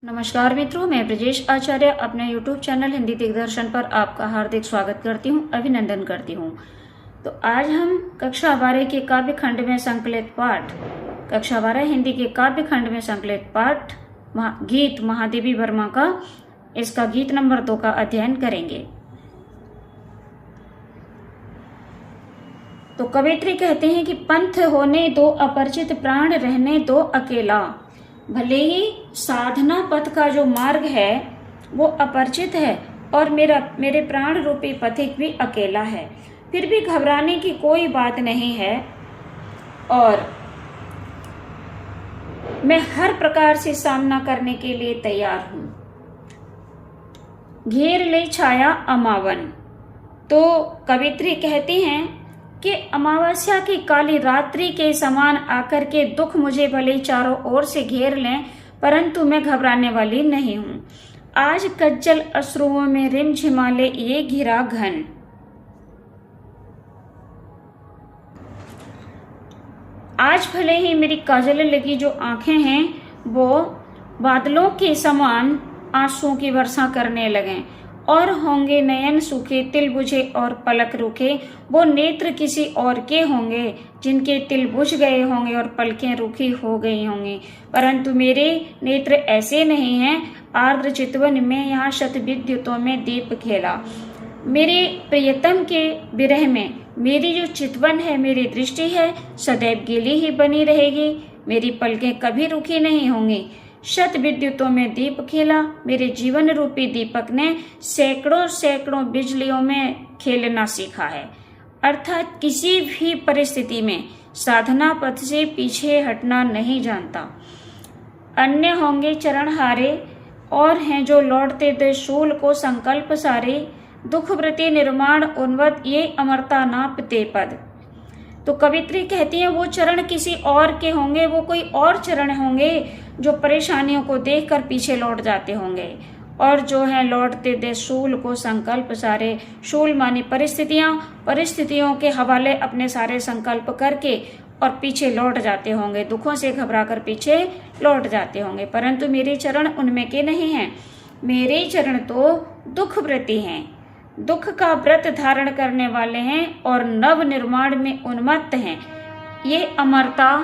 नमस्कार मित्रों, मैं ब्रजेश आचार्य अपने YouTube चैनल हिंदी दिग्दर्शन पर आपका हार्दिक स्वागत करती हूँ, अभिनंदन करती हूँ। तो आज हम कक्षा 12 के काव्य खंड में संकलित पाठ कक्षा 12 हिंदी के काव्य खंड में संकलित पाठ गीत महादेवी वर्मा का इसका गीत नंबर 2 का अध्ययन करेंगे। तो कवित्री कहते हैं कि पंथ होने दो अपरिचित, प्राण रहने दो अकेला। भले ही साधना पथ का जो मार्ग है वो अपरिचित है और मेरे प्राण रूपी पथिक भी अकेला है, फिर भी घबराने की कोई बात नहीं है और मैं हर प्रकार से सामना करने के लिए तैयार हूं। घेर ले छाया अमावन। तो कवित्री कहती हैं कि अमावस्या की काली रात्रि के समान आकर के दुख मुझे भले चारों ओर से घेर लें, परंतु मैं घबराने वाली नहीं हूं। आज कज्जल अश्रुओं में रिमझिमाले ये घिरा घन। आज भले ही मेरी काजल लगी जो आंखें हैं वो बादलों के समान आंसुओं की वर्षा करने लगें और होंगे नयन सूखे, तिल बुझे और पलक रूखे। वो नेत्र किसी और के होंगे जिनके तिल बुझ गए होंगे और पलकें रूखी हो गई होंगी, परंतु मेरे नेत्र ऐसे नहीं हैं। आर्द्र चितवन में यहाँ शत विद्युतों में दीप खेला। मेरे प्रियतम के विरह में मेरी जो चितवन है, मेरी दृष्टि है, सदैव गीली ही बनी रहेगी। मेरी पलकें कभी रूखी नहीं होंगी। शत विद्युतों में दीप खेला। मेरे जीवन रूपी दीपक ने सैकड़ों सैकड़ों बिजलियों में खेलना सीखा है, अर्थात किसी भी परिस्थिति में साधना पथ से पीछे हटना नहीं जानता। अन्य होंगे चरण हारे और हैं जो लौटते त्रिशूल को संकल्प सारे। दुख वृत्ति निर्माण उन्वत ये अमरता नापते पद। तो कवित्री कहती है वो चरण किसी और के होंगे, वो कोई और चरण होंगे जो परेशानियों को देखकर पीछे लौट जाते होंगे और जो है लौटते दे शूल को संकल्प सारे। शूल मानी परिस्थितियों के हवाले अपने सारे संकल्प करके और पीछे लौट जाते होंगे, दुखों से घबराकर पीछे लौट जाते होंगे, परंतु मेरे चरण उनमें के नहीं हैं। मेरे चरण तो दुख व्रती हैं, दुख का व्रत धारण करने वाले हैं और नव निर्माण में उन्मत्त हैं। ये अमरता।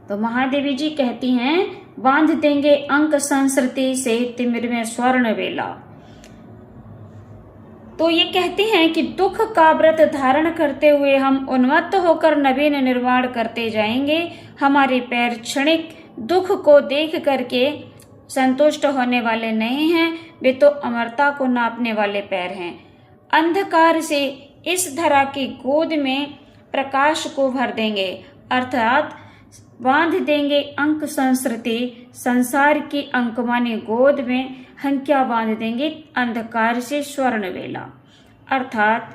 तो महादेवी जी कहती हैं बांध देंगे अंक संस्कृति से तिमिर में स्वर्ण वेला। तो ये कहते हैं कि दुख का व्रत धारण करते हुए हम उन्मत्त होकर नवीन निर्माण करते जाएंगे। हमारे पैर क्षणिक दुख को देख करके संतुष्ट होने वाले नहीं हैं, वे तो अमरता को नापने वाले पैर हैं। अंधकार से इस धरा की गोद में प्रकाश को भर देंगे, अर्थात बांध देंगे अंक संस्कृति, संसार की अंकमानी गोद में हम क्या बांध देंगे, अंधकार से स्वर्ण वेला, अर्थात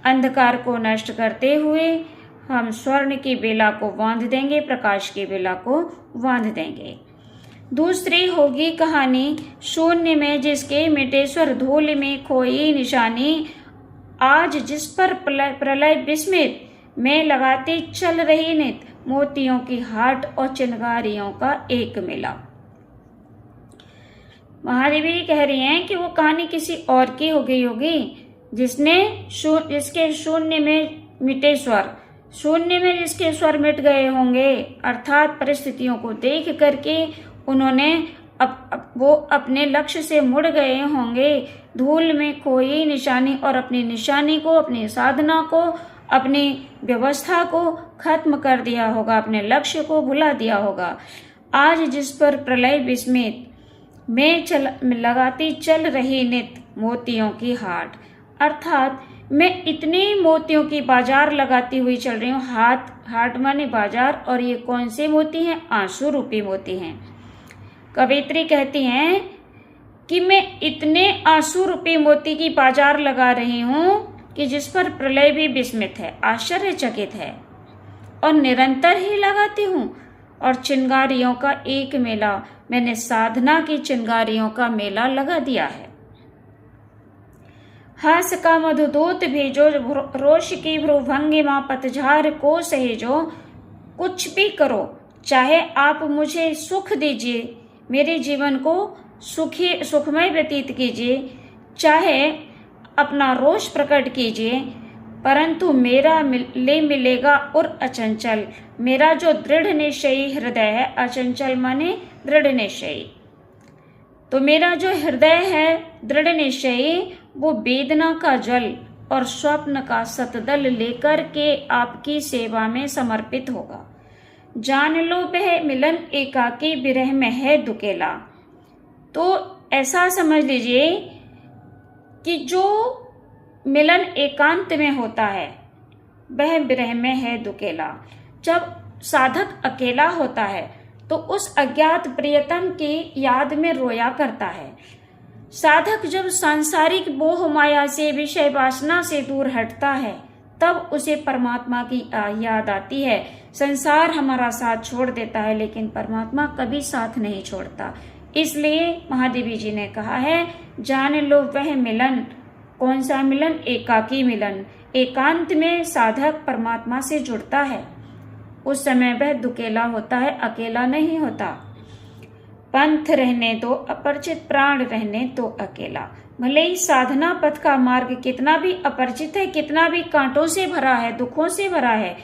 अंधकार को नष्ट करते हुए हम स्वर्ण की बेला को बांध देंगे, प्रकाश की बेला को बांध देंगे। दूसरी होगी कहानी शून्य में जिसके मिटेश्वर धूल में खोई निशानी। आज जिस पर प्रलय विस्मित में लगाती चल रही नित, मोतियों की हाट और चिनगारियों का एक मेला। महादेवी जी कह रही हैं कि वो कहानी किसी और की हो गई होगी जिसके शून्य में मिटे स्वर, शून्य में जिसके स्वर मिट गए होंगे, अर्थात परिस्थितियों को देख करके उन्होंने वो अपने लक्ष्य से मुड़ गए होंगे। धूल में खोई निशानी और अपनी निशानी को, अपनी साधना को, अपनी व्यवस्था को खत्म कर दिया होगा, अपने लक्ष्य को भुला दिया होगा। आज जिस पर प्रलय विस्मित में लगाती चल रही नित मोतियों की हाट, अर्थात मैं इतने मोतियों की बाजार लगाती हुई चल रही हूँ। हाट माने बाजार, और ये कौन से मोती हैं, आंसू रूपी मोती हैं। कवित्री कहती हैं कि मैं इतने आंसू रूपी मोती की बाजार लगा रही हूं कि जिस पर प्रलय भी विस्मित है, आश्चर्यचकित है, और निरंतर ही लगाती हूं। और चिंगारियों का एक मेला, मैंने साधना की चिंगारियों का मेला लगा दिया है। हास का मधुदूत भेजो, रोष की भ्रुभंगिमा पतझार को सहेजो। कुछ भी करो, चाहे आप मुझे सुख दीजिए, मेरे जीवन को सुखमय व्यतीत कीजिए, चाहे अपना रोष प्रकट कीजिए, परंतु मेरा मिलेगा और अचंचल। मेरा जो दृढ़ निश्चयी हृदय है, अचंचल माने दृढ़ निश्चयी, तो मेरा जो हृदय है दृढ़ निश्चयी, वो वेदना का जल और स्वप्न का सतदल लेकर के आपकी सेवा में समर्पित होगा। जान लो वह मिलन एकाकी विरह में है दुकेला। तो ऐसा समझ लीजिए कि जो मिलन एकांत में होता है वह विरह में है दुकेला। जब साधक अकेला होता है तो उस अज्ञात प्रियतम की याद में रोया करता है। साधक जब सांसारिक मोह माया से, विषय वासना से दूर हटता है, तब उसे परमात्मा की याद आती है। संसार हमारा साथ छोड़ देता है, लेकिन परमात्मा कभी साथ नहीं छोड़ता। इसलिए महादेवी जी ने कहा है, जान लो वह मिलन। कौन सा मिलन? एकाकी मिलन। एकांत में साधक परमात्मा से जुड़ता है, उस समय वह दुकेला होता है, अकेला नहीं होता। पंथ रहने दो अपरिचित, प्राण रहने दो अकेला। भले ही साधना पथ का मार्ग कितना भी अपरिचित है, कितना भी कांटों से भरा है, दुखों से भरा है,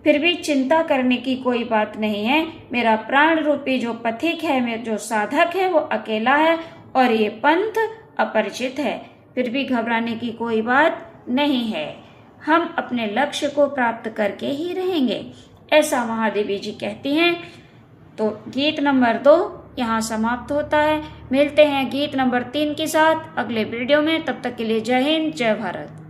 फिर भी चिंता करने की कोई बात नहीं है। मेरा प्राण रूपी जो पथिक है, मेरा जो साधक है, वो अकेला है और ये पंथ अपरिचित है। फिर भी घबराने की कोई बात नहीं है। हम अपने लक्ष्य को प्राप्त करके ही रहेंगे, ऐसा महादेवी जी कहती हैं। तो गीत नंबर 2 यहाँ समाप्त होता है। मिलते हैं गीत नंबर 3 के साथ अगले वीडियो में। तब तक के लिए जय हिंद, जय भारत।